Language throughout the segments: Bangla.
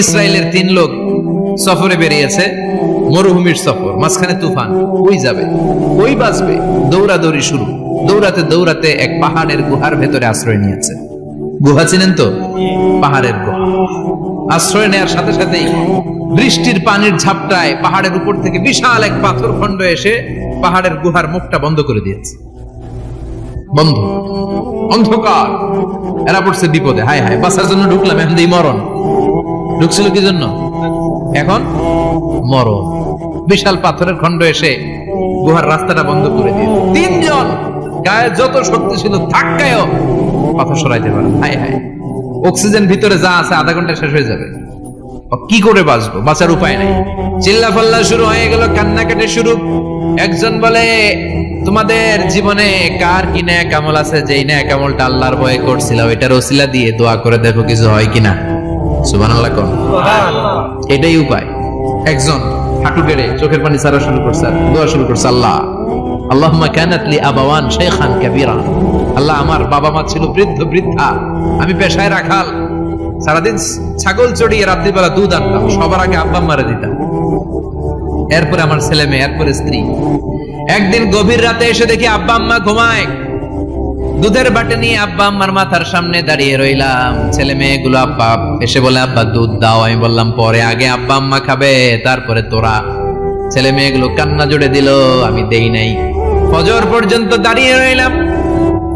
ইসরায়েলের 3 লোক সফরে বেরিয়েছে, মরুভূমির সফর, মাঝখানে তুফান। ওই যাবে, ওই বাঁচবে, দৌড়াদৌড়ি শুরু। দৌড়াতে দৌড়াতে এক পাহাড়ের গুহার ভেতরে আশ্রয় নিয়েছে। গুহা চিনেন তো? পাহাড়ের গুহা। আশ্রয় নেওয়ার সাথে সাথেই বৃষ্টির পানির ঝাপটায় পাহাড়ের উপর থেকে বিশাল এক পাথর খণ্ড এসে পাহাড়ের গুহার মুখটা বন্ধ করে দিয়েছে। বন্ধ, অন্ধকার। এরা পড়ছে বিপদে। হায় হায়, বাঁচার জন্য ঢুকলাম, এখন এই মরণ। ঢুকছিল কি জন্য? এখন মরণ। বিশাল পাথরের খণ্ড এসে গুহার রাস্তাটা বন্ধ করে দিয়ে 3 জন গায়ে যত শক্তি ছিল ধাক্কায়ও পাথর সরাইতে পারে। হায় হায়, অক্সিজেন ভিতরে যা আছে আধা ঘন্টা শেষ হয়ে যাবে। কি করে বাঁচবো? বাঁচার উপায় নাই। চিল্লা ফাল্লা শুরু হয়ে গেল, কান্নাকাটি শুরু। একজন বলে, তোমাদের জীবনে কার কি নেক আমল আছে, যেই নেক আমলটা আল্লাহর ভয়ে করছিল ওইটার ওসিলা দিয়ে দোয়া করে দেখো কিছু হয় কিনা। সুবহানাল্লাহ কোন? এটাই উপায়। একজন হাঁটু গেড়ে চোখের পানি ছাড়া শুরু করছে, দোয়া শুরু করছে, আল্লাহ আল্লাহুম্মা কানাত লি আবাওয়ান শাইখান কাবীরা। আল্লাহ, আমার বাবা মা ছিল বৃদ্ধ বৃদ্ধা, আমি পেশায় রাখাল, সারাদিন ছাগল চড়িয়ে রাত্রিবেলা দুধ আনতাম, সবার আগে আব্বা মারে দিতাম, এরপরে আমার ছেলে মেয়ে, এরপরে স্ত্রী। একদিন গভীর রাতে এসে দেখি আব্বা আম্মা ঘুমায়। দুধের বাটি নিয়ে আব্বা আম্মার মাথার সামনে দাঁড়িয়ে রইলাম। ছেলে মেয়েগুলো আব্বা এসে বলে, আব্বা দুধ দাও। আমি বললাম পরে, আগে আব্বা আম্মা খাবে, তারপরে তোরা। ছেলে মেয়েগুলো কান্না জুড়ে দিল, আমি দেই নাই। ফজর পর্যন্ত দাঁড়িয়ে রইলাম।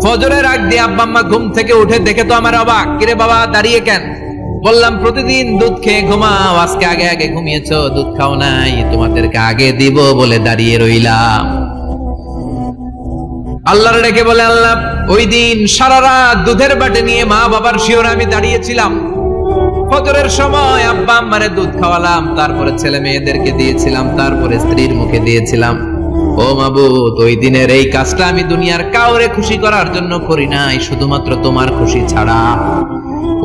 ফজরের আগ দিয়ে আব্বা আম্মা ঘুম থেকে উঠে দেখে তো আমার অবাক। কিরে বাবা, দাঁড়িয়ে কেন? বললাম প্রতিদিন দুধ খেয়ে ঘুমাও, আজকে আগে আগে ঘুমিয়েছো, দুধ খাও নাই, তোমাদেরকে আগে দিব বলে দাঁড়িয়ে রইলাম। আল্লাহর ডেকে বলে, আল্লাহ, ওই দিন সারা রাত দুধের বাটি নিয়ে মা বাবার শিওরে আমি দাঁড়িয়েছিলাম। ফজরের সময় আব্বা আম্মারে দুধ খাওয়ালাম, তারপরে ছেলে মেয়েদেরকে দিয়েছিলাম, তারপরে স্ত্রীর মুখে দিয়েছিলাম। ও মাবুদ, ওই দিনের এই কাজটা আমি দুনিয়ার কাউরে খুশি করার জন্য করি নাই, শুধুমাত্র তোমার খুশি ছাড়া।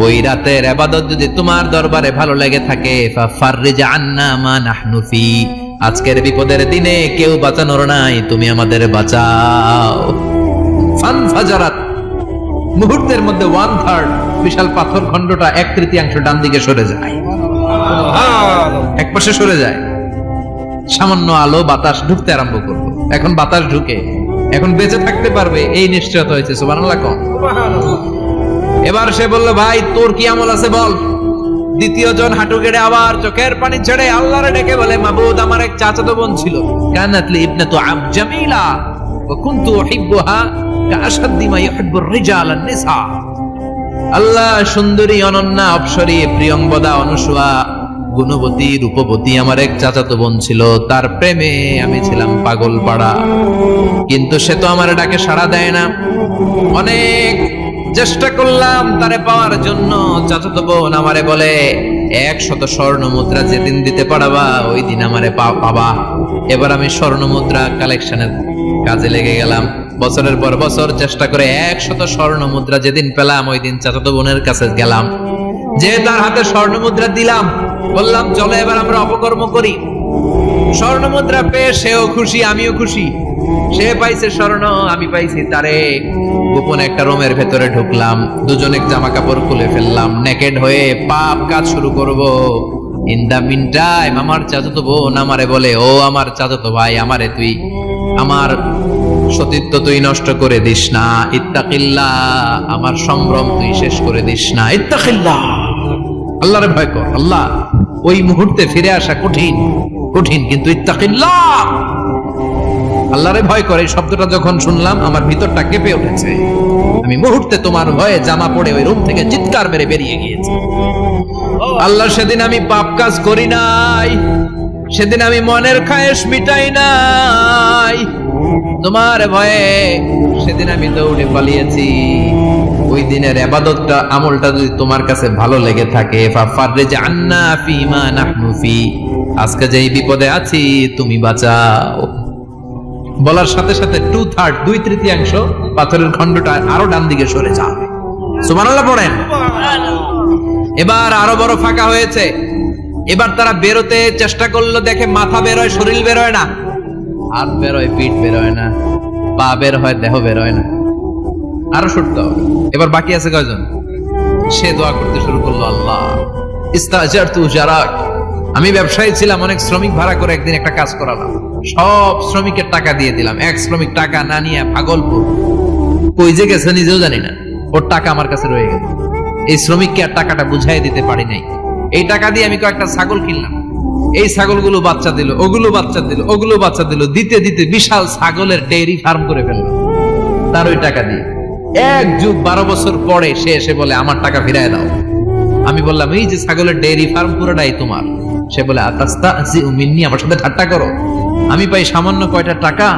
ওই রাতের ইবাদত যদি তোমার দরবারে ভালো লেগে থাকে, ফাফাররিজ আন্না মা নাহনু ফি। আজকের বিপদের দিনে কেউ বাঁচানোর নাই, তুমি আমাদের বাঁচাও। ফানফাজারাত, মুহূর্তের মধ্যে 1/3 বিশাল পাথর খণ্ডটা 1/3 ডান দিকে সরে যায়, এক পাশে সরে যায়। সামান্য আলো বাতাস ঢুকতে আরম্ভ করলো। এখন বাতাস ঢুকে, এখন বেঁচে থাকতে পারবে এই নিশ্চয়তা হয়েছে। সুবহানাল্লাহ কোন? এবার সে বলল, ভাই তোর কি আমল আছে বল। দ্বিতীয় জন হাঁটু গেড়ে আবার চোখের পানি ছেড়ে আল্লাহরে ডেকে বলে, মাবুদ, আমার এক চাচাতো বোন ছিল, কানাত লি ইবনাতু আব জামিলা ওয়া কুনতু উহিব্বুহা কাআশাদ্দি মা ইউহিব্বুর রিজাল আন-নিসা। আল্লাহ, সুন্দরী, অনন্যা, অপ্সরী, প্রিয়ংবদা, অনুসুয়া, গুণবতী, রূপবতী আমার এক চাচাতো বোন ছিল, তার প্রেমে আমি ছিলাম পাগল পাড়া, কিন্তু সে তো আমার ডাকে সাড়া দেয় না। অনেক চেষ্টা করলাম তারে পাওয়ার জন্য। চাচাতো বোন আমারে বলে, 100 স্বর্ণ মুদ্রা যেদিন দিতে পারবা ওই দিন আমারে পাবা। এবার আমি স্বর্ণ মুদ্রা কালেকশনের কাজে লেগে গেলাম। বছরের পর বছর চেষ্টা করে 100 স্বর্ণ মুদ্রা যেদিন পেলাম ওই দিন চাচাতো বোনের কাছে গেলাম, যে তার হাতে স্বর্ণ মুদ্রা দিলাম, বললাম চলো এবার আমরা অপকর্ম করি। স্বর্ণ মুদ্রা পেয়ে সেও খুশি, আমিও খুশি। সে পাইছে স্বর্ণ, আমি পাইছি তারে। গোপন একটা রুমের ভেতরে ঢুকলাম, দুজনে জামা কাপড় খুলে ফেললাম, নেকেড হয়ে পাপ কাজ শুরু করব। ইন দা মিন টাইম আমার চাচাতো বোন আমারে বলে, ও আমার চাচাতো ভাই, আমারে তুই, আমার সতীত্ব তুই নষ্ট করে দিস না, ইত্তাকিল্লাহ, আমার সম্ভ্রম তুই শেষ করে দিস না, ইত্তাকিল্লাহ, আল্লাহরে ভয় কর। আল্লাহ, ওই মুহূর্তে ফিরে আসা কঠিন কঠিন, কিন্তু ইত্তাকিল্লাহ, আল্লাহরে ভয় করে, এই শব্দটা যখন শুনলাম আমার ভিতরটা কেঁপে উঠেছে। আমি মুহূর্তে তোমার ভয়ে জামা পড়ে ওই রুম থেকে চিৎকার মেরে বেরিয়ে গিয়েছি। আল্লাহ, সেদিন আমি পাপ কাজ করি নাই, সেদিন আমি মনের খায়েশ মিটাই নাই, তোমার ভয়ে সেদিন আমি দৌড়ে পালিয়েছি। ওই দিনের ইবাদতটা, আমলটা যদি তোমার কাছে ভালো লেগে থাকে, ফাফাররিজ আন্না ফিমা নাহনু ফি, আজকে যেই বিপদে আছি তুমি বাঁচাও। বলার সাথে সাথে 2/3 পাথরের খণ্ডটা আরো ডান দিকে সরে যাবে। সুবহানাল্লাহ পড়েন। এবার আরো বড় ফাঁকা হয়েছে। এবার তারা বেরোতে চেষ্টা করলো, দেখে মাথা বের হয়, শরীর বের হয় না, হাত বের হয়, পিঠ বের হয় না, পা বের হয়, দেহ বের হয় না, আরো সরতে হবে। এবার বাকি আছে কয়জন? সে দোয়া করতে শুরু করলো, আল্লাহ ইস্তাজারতু জারাক, আমি ব্যবসায়ী ছিলাম, অনেক শ্রমিক ভাড়া করে একদিন একটা কাজ করালাম, সব শ্রমিকের টাকা দিয়ে দিলাম। এক শ্রমিক টাকা না নিয়ে ভাগলপুর কই যে গেছে নিজেও জানি না, ওর টাকা আমার কাছে রয়ে গেল। এই শ্রমিককে আর টাকাটা বুঝাই দিতে পারি নাই। এই টাকা দিয়ে আমি কয়েকটা ছাগল কিনলাম, এই ছাগলগুলো বাচ্চা দিল, ওগুলো বাচ্চা দিল, ওগুলো বাচ্চা দিল, দিতে দিতে বিশাল ছাগলের ডেইরি ফার্ম করে ফেললাম তার ওই টাকা দিয়ে। 1 যুগ 12 বছর পরে সে এসে বলে আমার টাকা ফিরায় দাও। আমি বললাম এই যে ছাগলের ডেইরি ফার্ম পুরোটাই তোমার। সে বলে আতাস্তাজিউ মিন্নি, আমার সাথে ঠাট্টা করো? আমি পাই সামান্য কয়টা টাকা,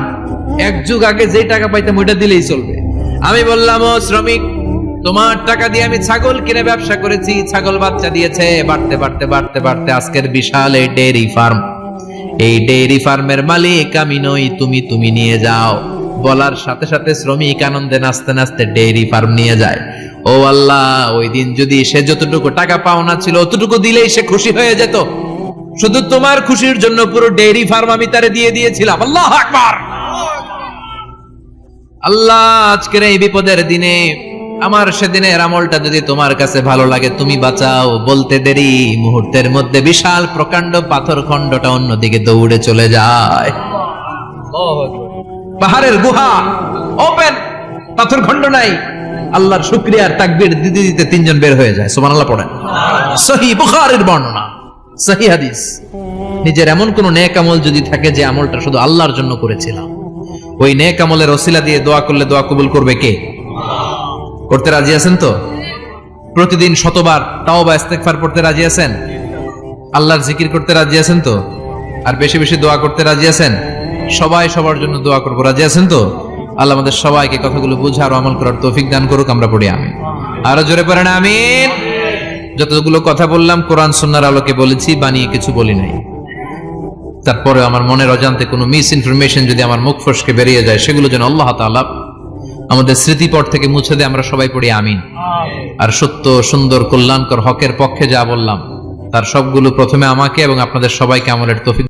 1 যুগ আগে যে টাকা পাইতাম ওইটা দিলেই চলবে। আমি বললাম ও শ্রমিক, তোমার টাকা দিয়ে আমি ছাগল কিনে ব্যবসা করেছি, ছাগল বাচ্চা দিয়েছে, বাড়তে বাড়তে বাড়তে বাড়তে আজকের বিশাল এই ডেইরি ফার্ম। এই ডেইরি ফার্মের মালিক আমি নই, তুমি নিয়ে যাও। বলার সাথে সাথে শ্রমিক আনন্দে নাচতে নাচতে ডেইরি ফার্ম নিয়ে যায়। ও আল্লাহ, ওই দিন যদি সে যতটুকু টাকা পাওনা ছিল অতটুকু দিলেই সে খুশি হয়ে যেত। শুধু তোমার খুশির জন্য পুরো ডেইরি ফার্ম আমি তারে দিয়ে দিয়েছিলাম। আল্লাহু আকবার। আল্লাহ, আজকের এই বিপদের দিনে আমার সেদিনের আমলটা যদি তোমার কাছে ভালো লাগে তুমি বাঁচাও। বলতে দেরি, মুহূর্তের মধ্যে বিশাল প্রকাণ্ড পাথর খণ্ডটা অন্যদিকে দৌড়ে চলে যায়। পাহাড়ের গুহা ওপেন, পাথর খণ্ড নাই। আল্লাহর শুকরিয়ার তাকবীর দিতে দিতে 3 জন বের হয়ে যায়। সুবহানাল্লাহ পড়েন। সহিহ বুখারীর বর্ণনা, সহিহ হাদিস। নিজের এমন কোন নেক আমল যদি থাকে যে আমলটা শুধু আল্লাহর জন্য করেছিলাম, ওই নেক আমলের ওসিলা দিয়ে দোয়া করলে দোয়া কবুল করবে কে? করতে রাজি আছেন তো? প্রতিদিন 100 বার তাওবা ইস্তেগফার পড়তে রাজি আছেন? আল্লাহর জিকির করতে রাজি আছেন তো? আর বেশি বেশি দোয়া করতে রাজি আছেন? সবাই সবার জন্য দোয়া করবো, রাজি আছেন তো? আল্লাহ আমাদের সবাইকে কথাগুলো বুঝার ও আমল করার তৌফিক দান করুক। আমরা পড়ি আমিন। আরো জোরে পড়েন আমিন। যতগুলো কথা বললাম কোরআন সুন্নাহর আলোকে বলেছি, বানিয়ে কিছু বলি নাই। তারপরে আমার মনের অজান্তে কোনো মিস ইনফরমেশন যদি আমার মুখ ফসকে বেরিয়ে যায়, সেগুলো যেন আল্লাহ তাআলা আমাদের স্মৃতিপট থেকে মুছে দেয়। আমরা সবাই পড়ি আমিন। আর সত্য, সুন্দর, কল্যাণকর, হকের পক্ষে যা বললাম তার সবগুলো প্রথমে আমাকে এবং আপনাদের সবাইকে আমলের তৌফিক